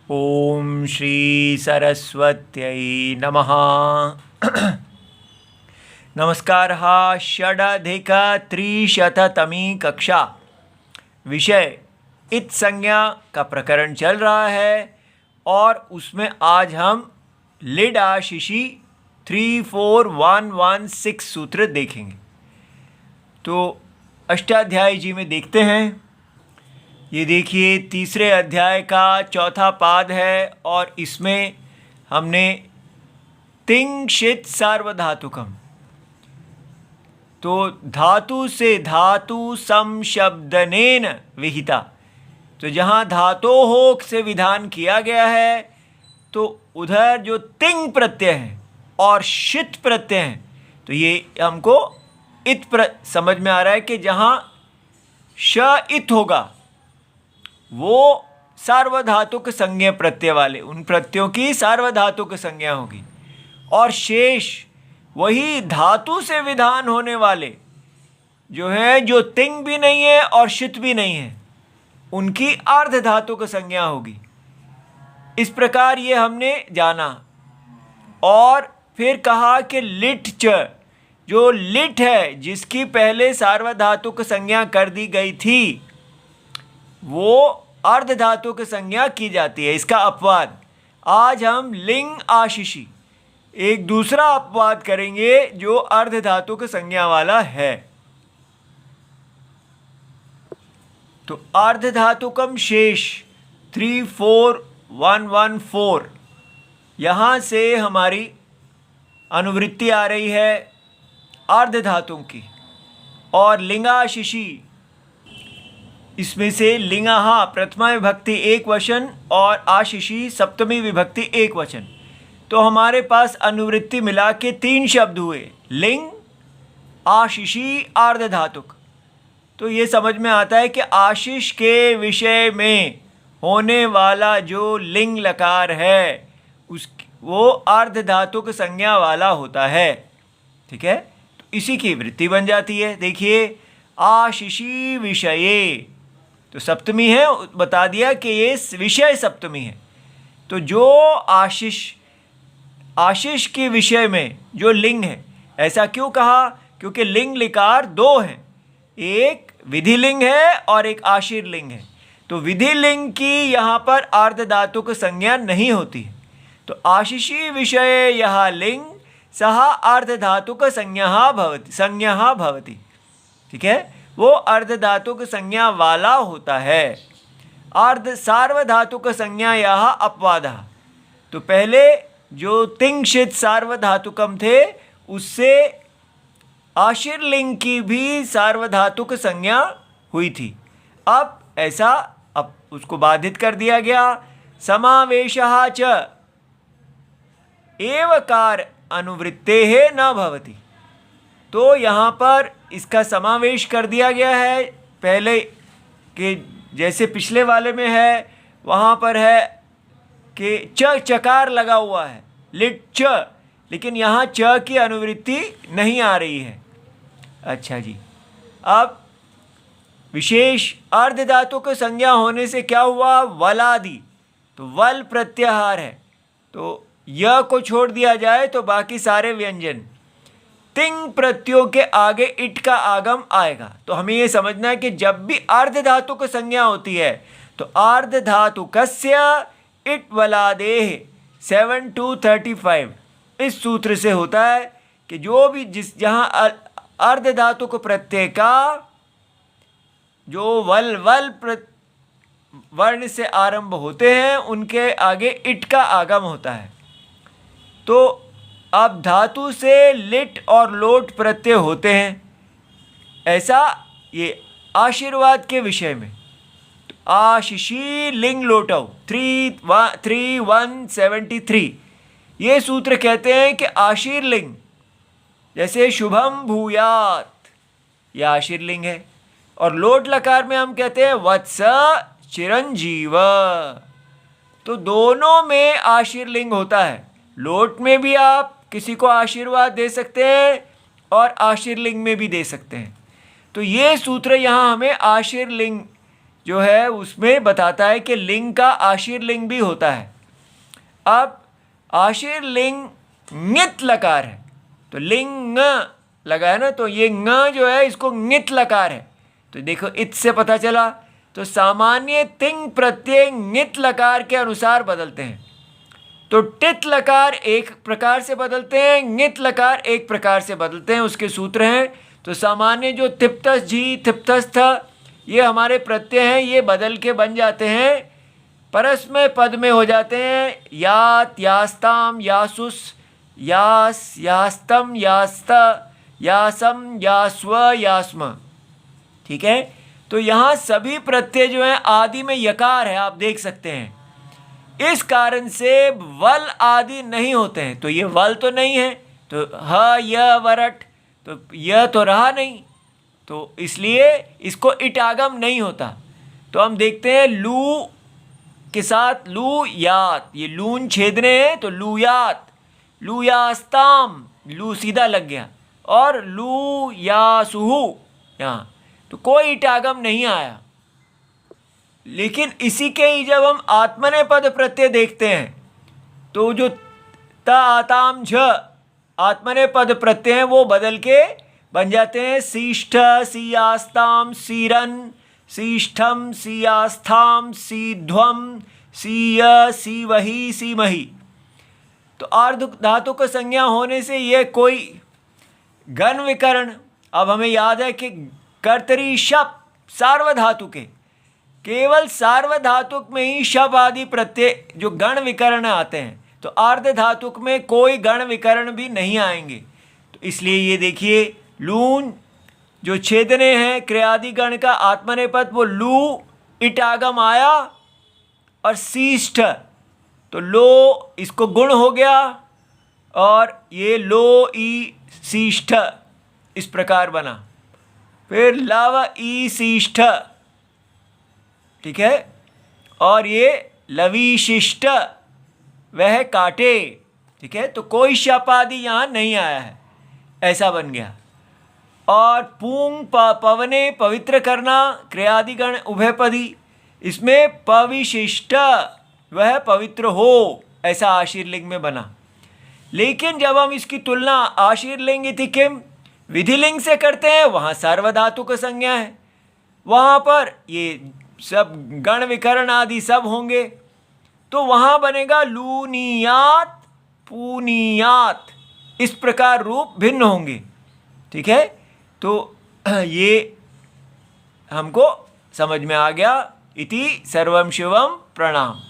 ओम श्री सरस्वत्यै नमः। नमस्कारः। षडधिकत्रिशततमी कक्षा, विषय इत संज्ञा का प्रकरण चल रहा है और उसमें आज हम लिडाशिषि 34116 सूत्र देखेंगे। तो अष्टाध्यायी जी में देखते हैं। ये देखिए तीसरे अध्याय का चौथा पाद है और इसमें हमने तिंशित सार्वधातुकम, तो धातु से धातु समशब्दनेन विहिता, तो जहाँ धातोहोक से विधान किया गया है तो उधर जो तिंग प्रत्यय है और शित प्रत्यय है, तो ये हमको समझ में आ रहा है कि जहाँ श इत होगा वो सार्वधातुक संज्ञा प्रत्यय वाले, उन प्रत्ययों की सार्वधातुक संज्ञा होगी। और शेष वही धातु से विधान होने वाले जो है, जो तिंग भी नहीं है और शित भी नहीं है, उनकी अर्ध धातुक संज्ञा होगी। इस प्रकार ये हमने जाना। और फिर कहा कि लिट च, जो लिट है जिसकी पहले सार्वधातुक संज्ञा कर दी गई थी, वो अर्ध धातुक संज्ञा की जाती है। इसका अपवाद आज हम लिंग आशिषि एक दूसरा अपवाद करेंगे जो अर्ध धातुक संज्ञा वाला है। तो अर्ध धातुकम शेष 34114, यहाँ से हमारी अनुवृत्ति आ रही है अर्ध धातुओं की। और लिंगाशिषि, इसमें से लिंगाहा प्रथमा विभक्ति एक वचन और आशिषि सप्तमी विभक्ति एक वचन, तो हमारे पास अनुवृत्ति मिला के 3 शब्द हुए, लिंग आशिषि अर्ध धातुक। तो ये समझ में आता है कि आशिष के विषय में होने वाला जो लिंग लकार है वो अर्ध धातुक संज्ञा वाला होता है। ठीक है, तो इसी की वृत्ति बन जाती है। देखिए आशिषि विषये, तो सप्तमी है, बता दिया कि ये विषय सप्तमी है। तो जो आशिष के विषय में जो लिंग है, ऐसा क्यों कहा? क्योंकि लिंग लिकार 2 हैं, एक विधि लिंग है और एक आशीर लिंग है। तो विधि लिंग की यहाँ पर अर्ध धातुक संज्ञा नहीं होती है। तो आशिषी विषय यह लिंग सह अर्ध धातुक संज्ञा भवति। ठीक है, वो अर्ध धातुक संज्ञा वाला होता है। अर्ध सार्वधातुक संज्ञा यह अपवादः, तो पहले जो तिंशित सार्वधातुकम थे उससे आशीर लिंग की भी सार्वधातुक संज्ञा हुई थी। अब ऐसा उसको बाधित कर दिया गया। समावेशः च एवकार अनुवृत्तेः न भवति, तो यहाँ पर इसका समावेश कर दिया गया है। पहले के जैसे पिछले वाले में है, वहाँ पर है कि चकार लगा हुआ है लिट च, लेकिन यहाँ च की अनुवृत्ति नहीं आ रही है। अच्छा जी, अब विशेष अर्ध धातु की संज्ञा होने से क्या हुआ? वलादि, तो वल प्रत्याहार है, तो य को छोड़ दिया जाए तो बाकी सारे व्यंजन तिंग प्रत्ययों के आगे इट का आगम आएगा। तो हमें ये समझना है कि जब भी अर्ध धातु की संज्ञा होती है तो अर्ध धातु कस्य इट वलादेह 7-35 इस सूत्र से होता है कि जो भी जहाँ अर्ध धातु को प्रत्यय का जो वल वर्ण से आरंभ होते हैं उनके आगे इट का आगम होता है। तो अब धातु से लिट और लोट प्रत्यय होते हैं, ऐसा ये आशीर्वाद के विषय में। तो आशिषि लिंग लोटौ 3173, ये सूत्र कहते हैं कि आशीर लिंग, जैसे शुभम भूयात, ये आशीर लिंग है। और लोट लकार में हम कहते हैं वत्स चिरंजीव, तो दोनों में आशीर लिंग होता है। लोट में भी आप किसी को आशीर्वाद दे सकते हैं और आशीर लिंग में भी दे सकते हैं। तो ये सूत्र यहाँ हमें आशीर लिंग जो है उसमें बताता है कि लिंग का आशीर लिंग भी होता है। अब आशीर लिंग ङित लकार है, तो लिंग लगा है ना, तो ये ङ जो है इसको ङित लकार है। तो देखो इत से पता चला। तो सामान्य तिंग प्रत्यय ङित लकार के अनुसार बदलते हैं। तो टित लकार एक प्रकार से बदलते हैं, ङित लकार एक प्रकार से बदलते हैं। उसके सूत्र हैं। तो सामान्य जो तिप्तस जी तिप्तस था, ये हमारे प्रत्यय हैं, ये बदल के बन जाते हैं, परस्मय पद में हो जाते हैं। यात यास्ताम यासुस यास यास्तम यास्त यासम यास्व यास्म। ठीक है। तो यहाँ सभी प्रत्यय जो हैं आदि में यकार है, आप देख सकते हैं। इस कारण से वल आदि नहीं होते हैं। तो ये वल तो नहीं है, तो ह य वरट, तो यह तो रहा नहीं, तो इसलिए इसको इटागम नहीं होता। तो हम देखते हैं लू के साथ लू यात, ये लून छेदने हैं, तो लू यात, लू यास्ताम, लू सीधा लग गया, और लू यासुहु यहाँ, तो कोई इटागम नहीं आया। लेकिन इसी के ही जब हम आत्मनेपद प्रत्यय देखते हैं, तो जो त आताम झ आत्मनेपद प्रत्यय हैं वो बदल के बन जाते हैं सीष्ठ सीयास्ताम सीरन सीष्ठम सीयास्थाम सीध्वम सीय सीवही सीमही। तो आर्ध धातु को संज्ञा होने से ये कोई गण विकरण, अब हमें याद है कि कर्तरी शप सार्वधातुके, केवल सार्वधातुक में ही शप आदि प्रत्यय जो गण विकरण आते हैं, तो आर्ध धातुक में कोई गण विकरण भी नहीं आएंगे। तो इसलिए ये देखिए लून जो छेदने हैं क्रियादि गण का आत्मनेपद, वो लू इटागम आया, और सीष्ठ तो लो इसको गुण हो गया, और ये लो ई सीष्ठ इस प्रकार बना। फिर लव ई सीष्ठ, ठीक है, और ये लविशिष्ट वह काटे। ठीक है। तो कोई शप आदि यहाँ नहीं आया है, ऐसा बन गया। और पूंग पवने पवित्र करना क्रियादिगण उभयपदी, इसमें पविशिष्ट वह पवित्र हो, ऐसा आशीर्लिंग में बना। लेकिन जब हम इसकी तुलना आशीर्लिंग इति किम विधिलिंग से करते हैं, वहाँ सार्वधातुक संज्ञा है, वहाँ पर ये सब गण विकरण आदि सब होंगे, तो वहाँ बनेगा लूनियात पूनियात, इस प्रकार रूप भिन्न होंगे। ठीक है। तो ये हमको समझ में आ गया। इति सर्वम शिवम प्रणाम।